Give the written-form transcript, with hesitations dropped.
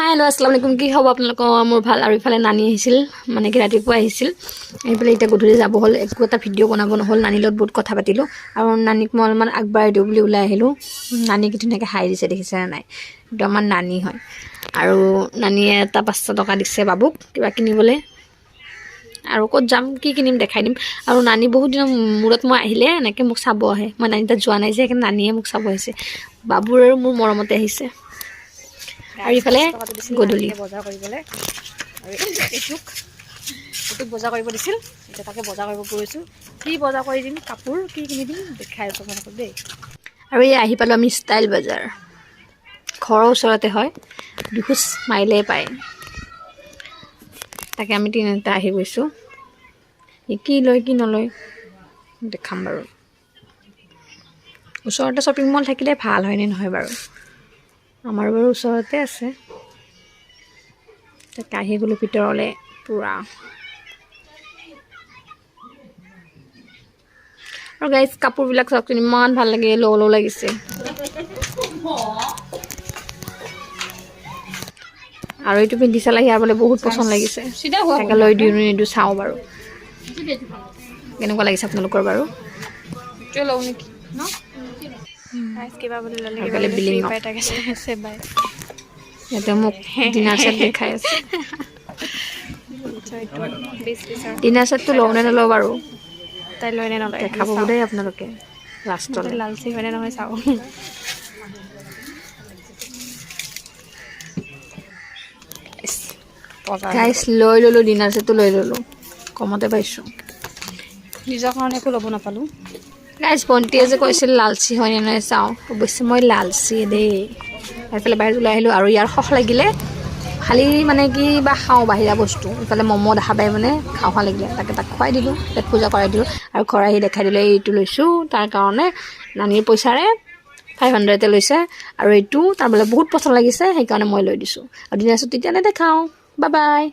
hello' আসসালামু আলাইকুম কি খবৰ আপোনালোকৰ মোৰ ভাল আৰু ইফালে নানি আহিছিল মানে কি ৰাতিপুৱা আহিছিল এইফালে এতিয়া গধূলি যাব হ'ল একো এটা ভিডিঅ' বনাব নহ'ল নানিৰ লগত বহুত কথা পাতিলোঁ আৰু নানিক মই অলপমান আগবাঢ়াই দিওঁ বুলি ওলাই আহিলোঁ নানিক ধুনীয়াকৈ হাই দিছে দেখিছেনে নাই এইটো আমাৰ নানি হয় আৰু নানিয়ে এটা 500 টকা দিছে বাবুক কিবা কিনিবলৈ আৰু ক'ত যাম কি কিনিম দেখাই দিম আৰু নানি বহুত দিনৰ মূৰত মই আহিলে এনেকৈ মোক চাব আহে মই নানি তাত যোৱা নাই যে সেইকাৰণে নানিয়ে মোক চাব আহিছে বাবুৰ আৰু মোৰ মৰমতে আহিছে আৰু ইফালে গধূলি বজাৰ কৰিবলৈ আৰু এইটোক বজাৰ কৰিব দিছিল এতিয়া তাকে বজাৰ কৰিব গৈছোঁ কি বজাৰ কৰি দিম কাপোৰ কি কিনি দিম দেখাই আছোঁ আপোনালোকক দেই আৰু এই আহি পালোঁ আমি ষ্টাইল বজাৰ ঘৰৰ ওচৰতে হয় দুখোজ মাৰিলেই পায় তাকে আমি তিনিটা আহি গৈছোঁ কি লয় কি নলয় দেখাম বাৰু ওচৰতে শ্বপিং মল থাকিলে ভাল হয়নে নহয় বাৰু আমাৰ বাৰু ওচৰতে আছে তাকে আহি গ'লোঁ ভিতৰলৈ পূৰা আৰু গাইজ কাপোৰবিলাক চাওকচোন ইমান ভাল লাগে লওঁ লওঁ লাগিছে আৰু এইটো পিন্ধি চালে ইয়াৰ বোলে বহুত পচন্দ লাগিছে তাকে লৈ দিওঁ নিদিওঁ চাওঁ বাৰু কেনেকুৱা লাগিছে আপোনালোকৰ বাৰু লওঁ নেকি ন কিবা বুলি ল'লে কিবা বিলিং পাই তাকে চাইছে বাই ইয়াতে মোক ডিনাৰ ছেট দেখাই আছে ডিনাৰ ছেটটো লওঁ নে নলওঁ বাৰু তাই লৈ নে নলয় দেখাব দেই আপোনালোকে লাষ্টলৈ লালচি হয়নে নহয় চাওঁ গাইছ লৈ ল'লোঁ ডিনাৰ ছেটটো লৈ ল'লোঁ কমতে পাইছোঁ নিজৰ কাৰণে একো ল'ব নাপালোঁ গাইছ ভণ্টিয়ে যে কৈছিল লালচি হয়নে নহয় চাওঁ অৱশ্যে মই লালচি দেই এইফালে বাহিৰত ওলাই আহিলোঁ আৰু ইয়াৰ সখ লাগিলে খালি মানে কি বা খাওঁ বাহিৰা বস্তু এইফালে ম'ম' দেখা পাই মানে খাওঁ লাগিলে তাকে তাক খুৱাই দিলোঁ পেট পূজা কৰাই দিলোঁ আৰু ঘৰ আহি দেখাই দিলোঁ এইটো লৈছোঁ তাৰ কাৰণে নানিৰ পইচাৰে 500 লৈছে আৰু এইটো তাৰ বোলে বহুত পচন্দ লাগিছে সেইকাৰণে মই লৈ দিছোঁ আৰু ডিনাৰ ছেট তেতিয়া নেদেখাওঁ বাই বাই